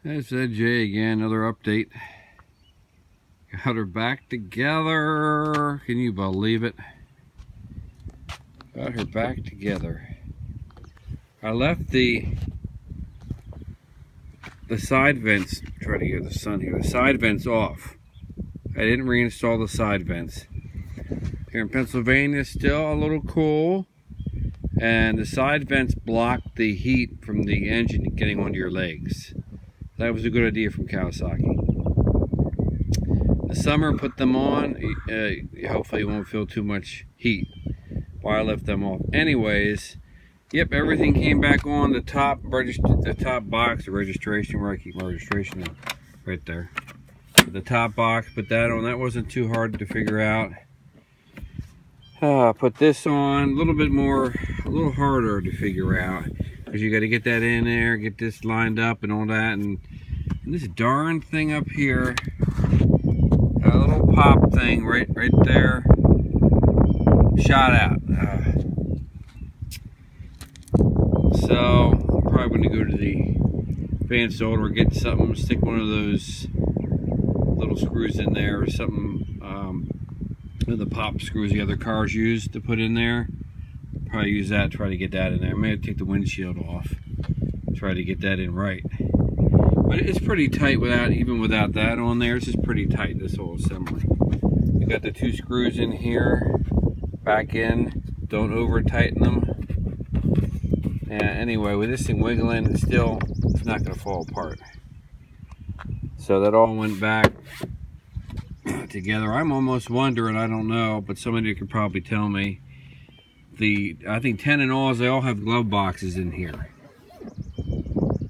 That's Jay again, another update. Got her back together. Can you believe it? Got her back together. I left the side vents, try to get the sun here, the side vents off. I didn't reinstall the side vents. Here in Pennsylvania, still a little cool. And the side vents block the heat from the engine getting onto your legs. That was a good idea from Kawasaki. The summer, put them on. Hopefully you won't feel too much heat. Why I left them off. Anyways, yep, everything came back on. The top box, the registration, where I keep my registration right there. The top box, put that on. That wasn't too hard to figure out. Put this on, a little harder to figure out, because you got to get that in there, get this lined up and all that, and this darn thing up here, a little pop thing right there, shot out. So I'm probably going to go to the fan solder, get something, stick one of those little screws in there or something. The pop screws the other cars use to put in there. Probably use that, try to get that in there. I may have to take the windshield off, try to get that in right. But it's pretty tight even without that on there. It's just pretty tight, this whole assembly. You got the two screws in here, back in. Don't over tighten them. And anyway, with this thing wiggling, it's not going to fall apart. So that all went back together. I'm almost wondering, I don't know, but somebody could probably tell me. I think 10 and alls, they all have glove boxes in here.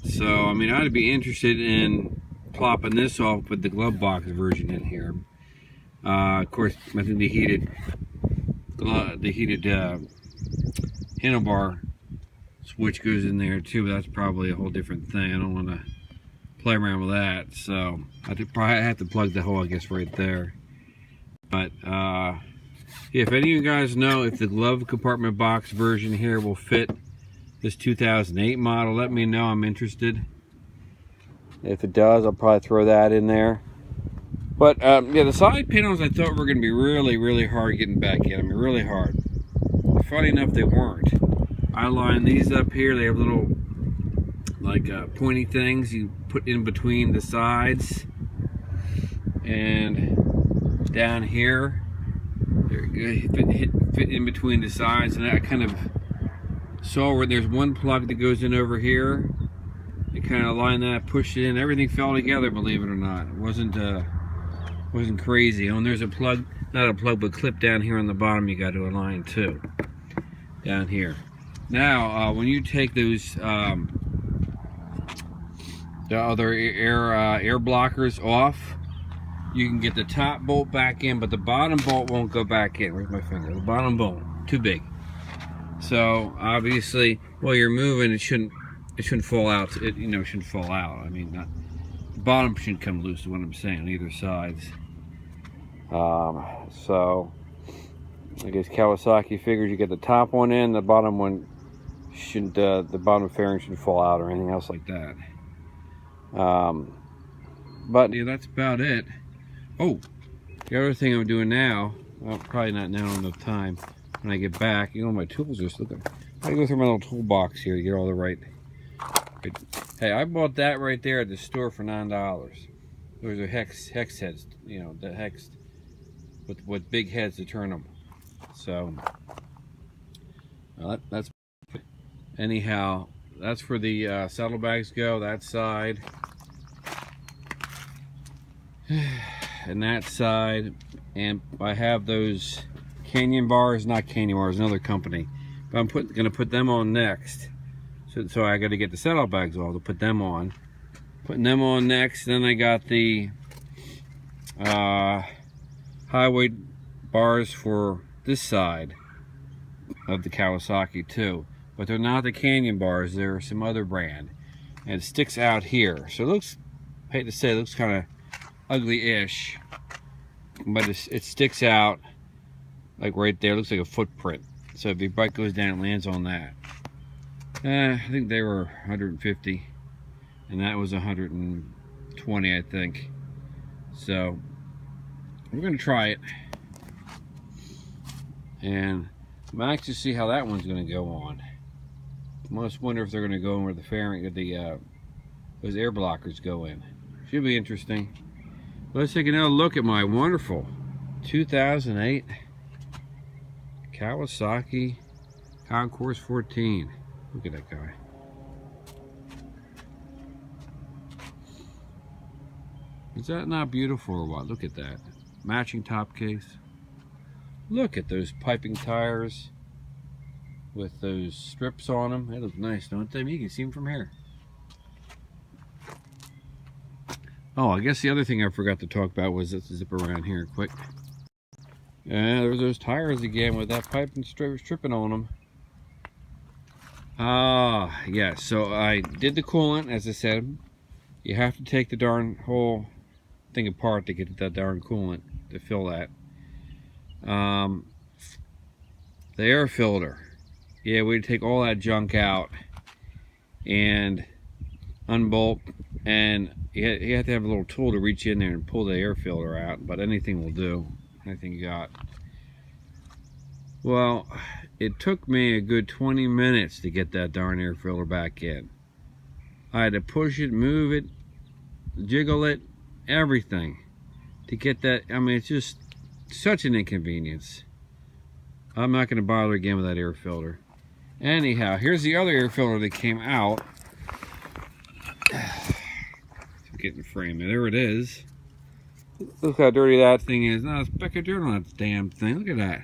So, I mean, I'd be interested in plopping this off with the glove box version in here. Of course, I think the heated handlebar switch goes in there too, but that's probably a whole different thing. I don't want to play around with that, so I probably have to plug the hole, I guess, right there. But if any of you guys know if the glove compartment box version here will fit this 2008 model, let me know. I'm interested. If it does, I'll probably throw that in there. But yeah, the side panels I thought were going to be really hard getting back in. I mean, really hard. Funny enough, they weren't. I lined these up here. They have little pointy things you put in between the sides, and down here they're good, fit in between the sides. And I kind of saw where there's one plug that goes in over here. You kind of line that, push it in, everything fell together, believe it or not. It wasn't crazy. And there's a plug, not a plug, but clip down here on the bottom you got to align too, down here. Now when you take those the other air blockers off, you can get the top bolt back in, but the bottom bolt won't go back in. Where's my finger? The bottom bolt, too big. So obviously, while you're moving, it shouldn't fall out. It shouldn't fall out. I mean, the bottom shouldn't come loose. Is what I'm saying on either sides. So I guess Kawasaki figures you get the top one in, the bottom one shouldn't. The bottom fairing shouldn't fall out or anything else like that. But yeah, that's about it. Oh, the other thing I'm doing now, well, probably not now enough time. When I get back, my tools are just looking. I go through my little toolbox here to get all the right. Hey, I bought that right there at the store for $9. Those are hex heads, the hex with big heads to turn them. So that's anyhow. That's where the saddlebags go. That side. And that side, and I have those Canyon bars, not Canyon bars, another company, but I'm going to put them on next. So I got to get the saddlebags off to put them on. Putting them on next. Then I got the highway bars for this side of the Kawasaki too, but they're not the Canyon bars. They're some other brand, and it sticks out here. So it looks, I hate to say, it looks kind of ugly-ish, but it sticks out like right there. It looks like a footprint. So if your bike goes down, it lands on that. I think they were 150. and that was 120, I think. So we're gonna try it, and I'm anxious to see how that one's gonna go on. I just wonder if they're gonna go in where the fairing, those air blockers go in. Should be interesting. Let's take another look at my wonderful 2008 Kawasaki Concourse 14. Look at that guy. Is that not beautiful or what? Look at that. Matching top case. Look at those piping tires with those strips on them. They look nice, don't they? You can see them from here. Oh, I guess the other thing I forgot to talk about was, let's zip around here quick. There's those tires again with that pipe and stripping on them. Yeah, so I did the coolant, as I said. You have to take the darn whole thing apart to get that darn coolant, to fill that. The air filter. Yeah, we'd take all that junk out and unbolt, and you have to have a little tool to reach in there and pull the air filter out, but anything will do. Anything you got. Well, it took me a good 20 minutes to get that darn air filter back in. I had to push it, move it, jiggle it, everything to get that. I mean, it's just such an inconvenience. I'm not going to bother again with that air filter. Anyhow, here's the other air filter that came out. Get in the frame. There it is. Look how dirty that thing is. Not a speck of dirt on that damn thing. Look at that.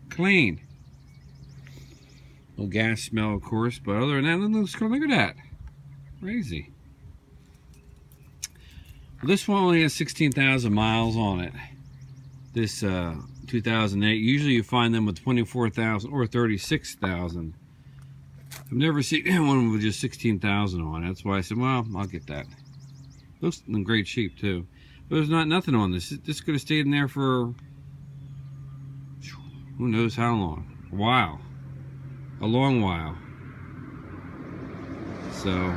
Clean. Little gas smell, of course, but other than that, look at that. Crazy. Well, this one only has 16,000 miles on it. This 2008. Usually you find them with 24,000 or 36,000. I've never seen one with just 16,000 on it. That's why I said, well, I'll get that. Looks in great shape too. But there's nothing on this. This could have stayed in there for who knows how long. A while. A long while. So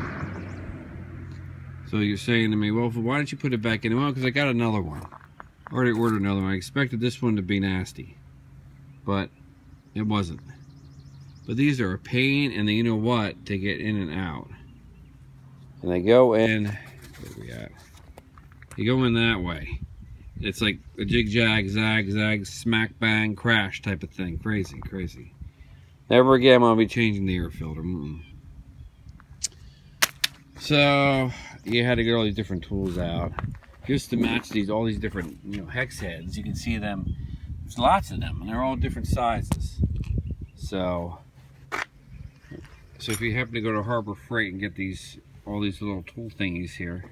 you're saying to me, well, why don't you put it back in? Well, because I got another one. I already ordered another one. I expected this one to be nasty, but it wasn't. But these are a pain, and you know what, to get in and out. And they go in, where are we at? They go in that way. It's like a jig-jag, zag-zag, smack-bang, crash type of thing. Crazy, crazy. Never again will I be changing the air filter. So, you had to get all these different tools out. Just to match all these different, hex heads. You can see them, there's lots of them, and they're all different sizes. So if you happen to go to Harbor Freight and get all these little tool thingies here,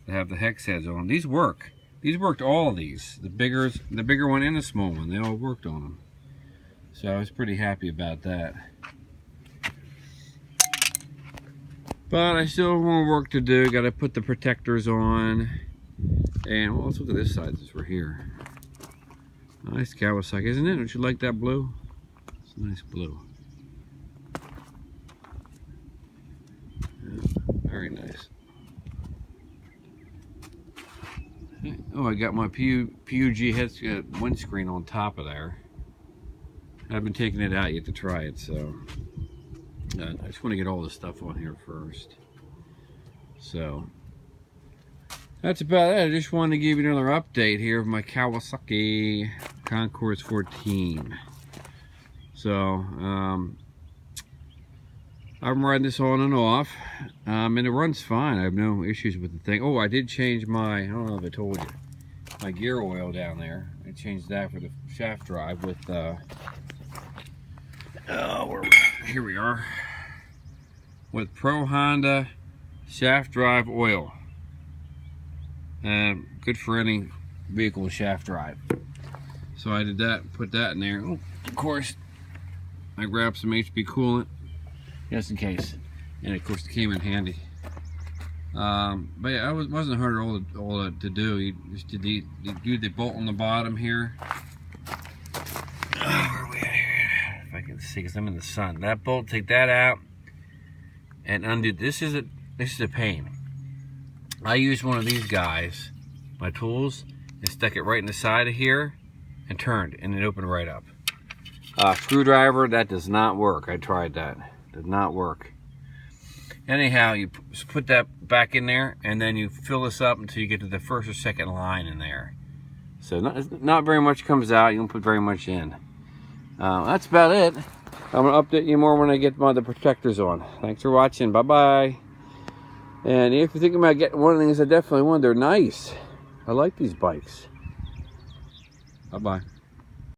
they have the hex heads on them. These work. These worked, all of these. The bigger one and the small one. They all worked on them. So I was pretty happy about that. But I still have more work to do. Got to put the protectors on. And well, let's look at this side since we're here. Nice Kawasaki, isn't it? Don't you like that blue? It's a nice blue. Yeah, very nice. Oh, I got my PUG head windscreen on top of there. I haven't taken it out yet to try it, so I just want to get all this stuff on here first. So that's about it. I just wanted to give you another update here of my Kawasaki Concourse 14. So I'm riding this on and off, and it runs fine. I have no issues with the thing. Oh, I did change my, I don't know if I told you, my gear oil down there. I changed that for the shaft drive with here we are, with Pro Honda shaft drive oil. Good for any vehicle shaft drive. So I did that, put that in there. Oh, of course, I grabbed some HB coolant just in case, and of course it came in handy. But yeah, it wasn't hard all to do. You just do the bolt on the bottom here. Where are we at here? If I can see, because I'm in the sun. That bolt, take that out and undo. This is this is a pain. I used one of these guys, my tools, and stuck it right in the side of here and turned, and it opened right up. Screwdriver, that does not work. I tried that. Did not work. Anyhow, you put that back in there, and then you fill this up until you get to the first or second line in there. So not very much comes out. You don't put very much in. That's about it. I'm going to update you more when I get the protectors on. Thanks for watching. Bye-bye. And if you're thinking about getting one of the things I definitely want, they're nice. I like these bikes. Bye-bye.